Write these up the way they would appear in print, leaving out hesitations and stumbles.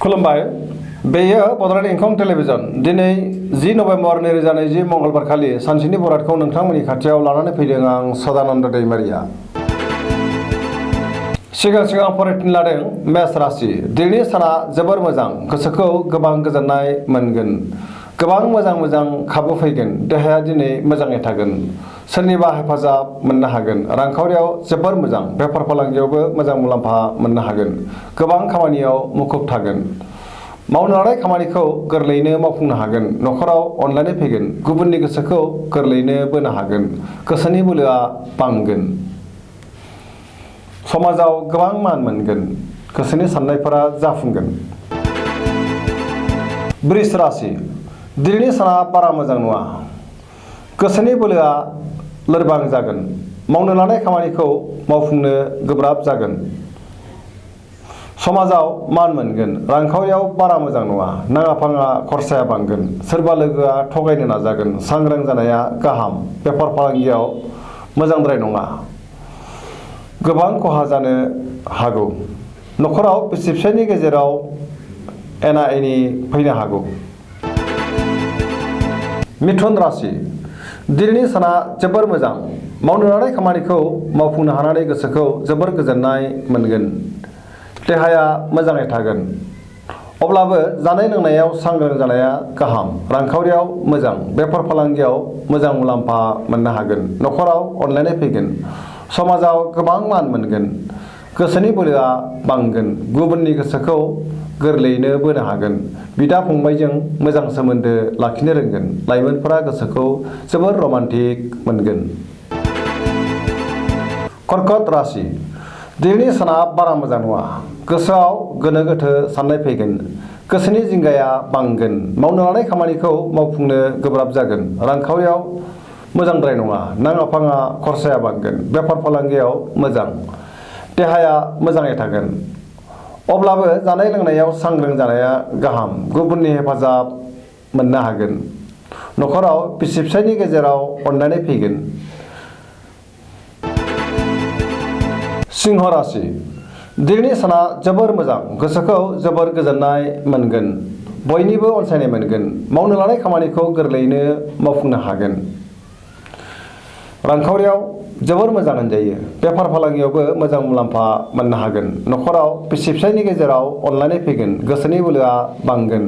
खुलुमबाय बेयो बड'लेण्ड इंखं टेलिभिजन दिनै 10 नभेम्बर 2020 मंगलबार खालि सानसेनि बरादखौ नोंथांमोननि खाथियाव लानानै फैदों आं सदानन्द दैमारिया। सिगां फरायथिन लादों मेष राशि। दिनैनि साना जोबोर मोजां, गोसोखौ गोबां गोजोननाय मोनगोन। गोबां मोजां खाबु फैगोन। देहाया दिनै मोजाङै थागोन। सोरनिबा हेफाजाब मोननो हागोन। रांखावरियाव जोबोर मोजां। बेफार फालांगियावबो मोजां मुलाम्फा मोननो हागोन। गोबां खामानियाव मुखुब थागोन। मावनो लानाय खामानिखौ गोरलैयैनो मावफुंनो हागोन। न'खराव अनलायनाय फैगोन। गुबुननि गोसोखौ गोरलैयैनो बोनो हागोन। गोसोनि बोलोआ बांगोन। समाजाव गोबां मान मोनगोन। गोसोनि साननायफोरा जाफुंगोन। वृष राशि। दिनैनि साना बारा मोजां नङा। गोसोनि बोलोआ लोरबां जागोन। मावनो लानाय खामानिखौ मावफुंनो गोब्राब जागोन। समाजाव मान मोनगोन। रांखावरियाव बारा मोजां नङा। नाङा फाङा खरसाया बांगोन। सोरबा लोगोआ थगायनो नाजागोन। सांग्रां जानाया गाहाम। बेफार फालांगियाव मोजांद्राय नङा। गोबां खहा जानो हागौ। न'खराव बिसि फिसायनि गेजेराव एना एनि फैनो हागौ। मिथुन राशि। दिनैनि साना जोबोर मोजां। मावनो लानाय खामानिखौ मावफुंनो हानानै गोसोखौ जोबोर गोजोननाय मोनगोन। देहाया मोजाङै थागोन। अब्लाबो जानाय लोंनायाव सांग्रां जानाया गाहाम। रांखावरियाव मोजां। बेफार फालांगियाव मोजां मुलाम्फा मोननो हागोन। न'खराव अनलायनाय फैगोन। समाजाव गोबां मान मोनगोन। गोसोनि बोलोआ बांगोन। गुबुननि गोसोखौ गोरलैयैनो बोनो हागोन। बिदा फंबायजों मोजां सोमोन्दो लाखिनो रोंगोन। लाइमोनफोरा गोसोखौ जोबोर रमान्टिक मोनगोन। कर्कट राशि। दिनैनि साना बारा मोजां नङा। गोसोआव गोनो गोथो साननाय फैगोन। गोसोनि जिंगाया बांगोन। मावनो लानाय खामानिखौ मावफुंनो गोब्राब जागोन। रांखावरियाव मोजांद्राय नङा। नाङा फाङा खरसाया बांगोन। बेफार फालांगियाव मोजां। देहाया मोजाङै थागोन। अब्लाबो जानाय लोंनायाव सांग्रां जानाया गाहाम। गुबुननि हेफाजाब मोननो हागोन। न'खराव बिसि फिसायनि गेजेराव अनलायनाय फैगोन। सिंह राशि। दिनैनि साना जोबोर मोजां। गोसोखौ जोबोर गोजोननाय मोनगोन। बयनिबो अनसायनाय मोनगोन। मावनो लानाय खामानिखौ गोरलैयैनो मावफुंनो हागोन। रांखावरियाव जोबोर मोजां होनजायो। बेफार फालांगियावबो मोजां मुलाम्फा मोननो हागोन। न'खराव बिसि फिसायनि गेजेराव अनलायनाय फैगोन। गोसोनि बोलोआ बांगोन।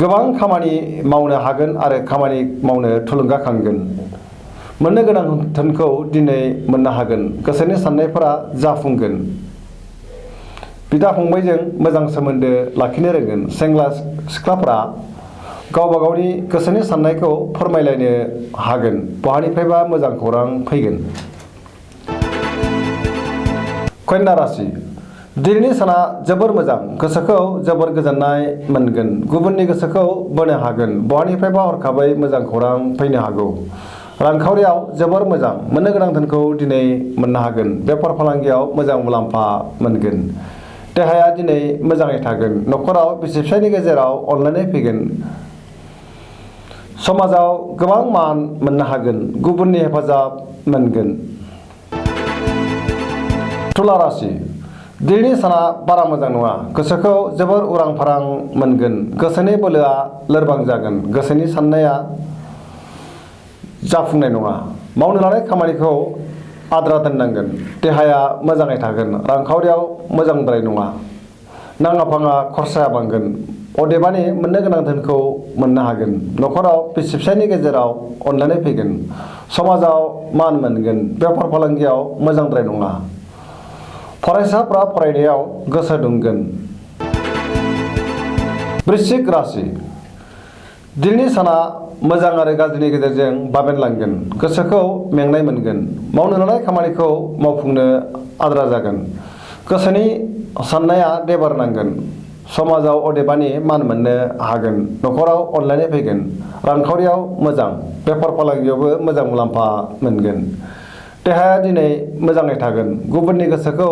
गोबां खामानि मावनो हागोन आरो खामानि मावनो थुलुंगाखांगोन। मोननो गोनां धोनखौ दिनै मोननो हागोन। गोसोनि साननायफोरा जाफुंगोन। बिदा फंबायजों मोजां सोमोन्दो लाखिनो रोंगोन। सेंग्रा सिख्लाफोरा गावबा गावनि गोसोनि साननायखौ फोरमायलायनो हागोन। बहानिफ्रायबा मोजां खौरां फैगोन। कन्या राशि। दिनैनि साना जोबोर मोजां। गोसोखौ जोबोर गोजोननाय मोनगोन। गुबुननि गोसोखौ बोनो हागोन। बहानिफ्रायबा हरखाबै मोजां खौरां फैनो हागौ। रांखावरियाव जोबोर मोजां। मोननो गोनां धोनखौ दिनै मोननो हागोन। बेफार फालांगियाव मोजां मुलाम्फा मोनगोन। देहाया दिनै मोजाङै थागोन। न'खराव बिसि फिसायनि गेजेराव अनलायनाय फैगोन। समाजाव गोबां मान मोननो हागोन। गुबुननि हेफाजाब मोनगोन। तुला राशि। दिनैनि साना बारा मोजां नङा। गोसोखौ जोबोर उरां फारां मोनगोन। गोसोनि बोलोआ लोरबां जागोन। गोसोनि साननाया जाफुंनाय नङा। मावनो लानाय खामानिखौ आद्रा दोननांगोन। देहाया मोजाङै थागोन। रांखावरियाव मोजांद्राय नङा। नाङा फाङा खरसाया बांगोन। अदेबानि मोननो गोनां धोनखौ मोननो हागोन। न'खराव बिसि फिसायनि गेजेराव अनलायनाय फैगोन। समाजाव मान मोनगोन। बेफार फालांगियाव मोजांद्राय नङा। फरायसाफ्रा फरायनायाव गोसो दुंगोन। वृश्चिक राशि। दिनैनि साना मोजां आरो गाज्रिनि गेजेरजों बाबेनलांगोन। गोसोखौ मेंनाय मोनगोन। मावनो लानाय खामानिखौ मावफुंनो आद्रा जागोन। गोसोनि साननाया देबार नांगोन। समाजाव अदेबानि मान मोननो हागोन। न'खराव अनलायनाय फैगोन। रांखावरियाव मोजां। बेफार फालांगियावबो मोजां मुलाम्फा मोनगोन। देहाया दिनै मोजाङै थागोन। गुबुननि गोसोखौ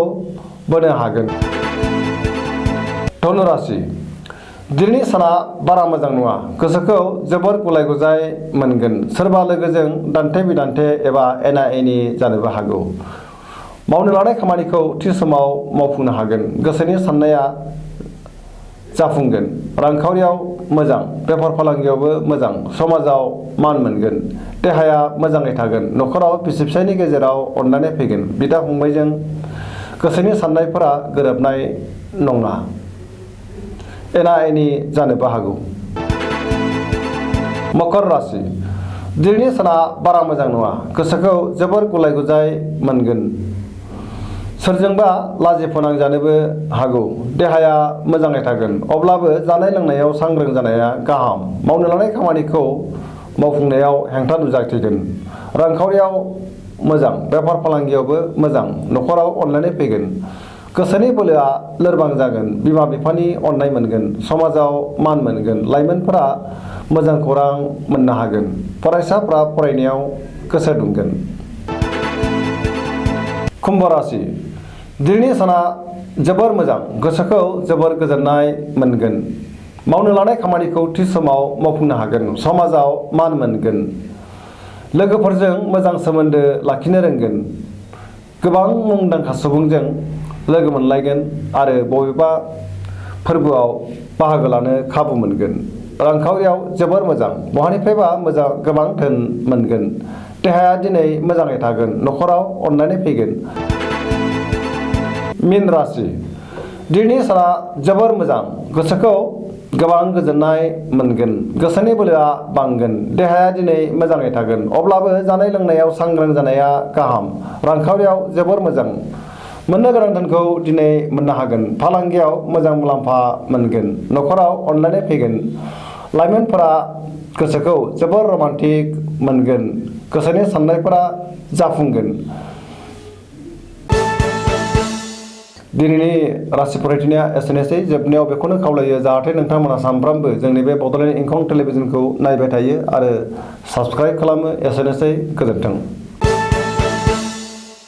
बोनो हागोन। धनु राशि। दिनैनि साना बारा मोजां नङा। गोसोखौ जोबोर गुलाय गुजाय मोनगोन। सोरबा लोगोजों दान्थे बिदान्थे एबा एना एनि जानोबो हागौ। मावनो लानाय खामानिखौ थि समाव मावफुंनो हागोन। गोसोनि साननाया जाफुंगोन। रांखावरियाव मोजां, बेफार फालांगियावबो मोजां, समाजाव मान मोनगोन। देहाया मोजाङै थागोन। न'खराव बिसि फिसायनि गेजेराव अनलायनाय फैगोन। बिदा फंबायजों गोसोनि साननायफोरा गोरोबनाय नङा। एना एनि जानोबो हागौ। मकर राशि दिनैनि साना बारा मोजां नङा। गोसोखौ जोबोर गुलाय गुजाय मोनगोन। सोरजोंबा लाजि फोनांजानोबो हागौ। देहाया मोजाङै थागोन। अब्लाबो जानाय लोंनायाव सांग्रां जानाया गाहाम। मावनो लानाय खामानिखौ मावफुंनायाव हेंथा नुजाथिगोन। रांखावरियाव मोजां, बेफार फालांगियावबो मोजां, न'खराव अनलायनाय फैगोन। गोसोनि बोलोआ लोरबां जागोन। बिमा बिफानि अननाय मोनगोन। समाजाव मान मोनगोन। लाइमोनफोरा मोजां खौरां मोननो हागोन। फरायसाफ्रा फरायनायाव गोसो दुंगोन। कुम्भ राशि दिनैनि साना जोबोर मोजां। गोसोखौ जोबोर गोजोननाय मोनगोन। मावनो लानाय खामानिखौ थि समाव मावफुंनो हागोन। समाजाव मान मोनगोन। लोगोफोरजों मोजां सोमोन्दो लाखिनो रोंगोन। गोबां मुंदांखा सुबुंजों लोगो मोनलायगोन आरो बबेबा फोरबोआव बाहागो लानो खाबु मोनगोन। रांखावरियाव जोबोर मोजां। बहानिफ्रायबा मोजां गोबां धोन मोनगोन। देहाया दिनै मोजाङै थागोन। न'खराव अनलायनाय फैगोन। मीन राशि दिनैनि साना जोबोर मोजां। गोसोखौ गोबां गोजोननाय मोनगोन। गोसोनि बोलोआ बांगोन। देहाया दिनै मोजाङै थागोन। अब्लाबो जानाय लोंनायाव सांग्रां जानाया गाहाम। रांखावरियाव जोबोर मोजां। मोननो गोनां धोनखौ दिनै मोननो हागोन। फालांगियाव मोजां मुलाम्फा मोनगोन। न'खराव अनलायनाय फैगोन। लाइमोनफोरा गोसोखौ जोबोर रमान्टिक मोनगोन। गोसोनि साननायफोरा जाफुंगोन। दिनैनि राशि फरायथिनाया एसेनोसै। जोबनायाव बेखौनो खावलायो जाहाथे नोंथांमोना सानफ्रामबो जोंनि बे बड'लेण्ड इंखं टेलिभिजनखौ नायबाय थायो आरो साबस्क्राइब खालामो। एसेनोसै, गोजोन्थों।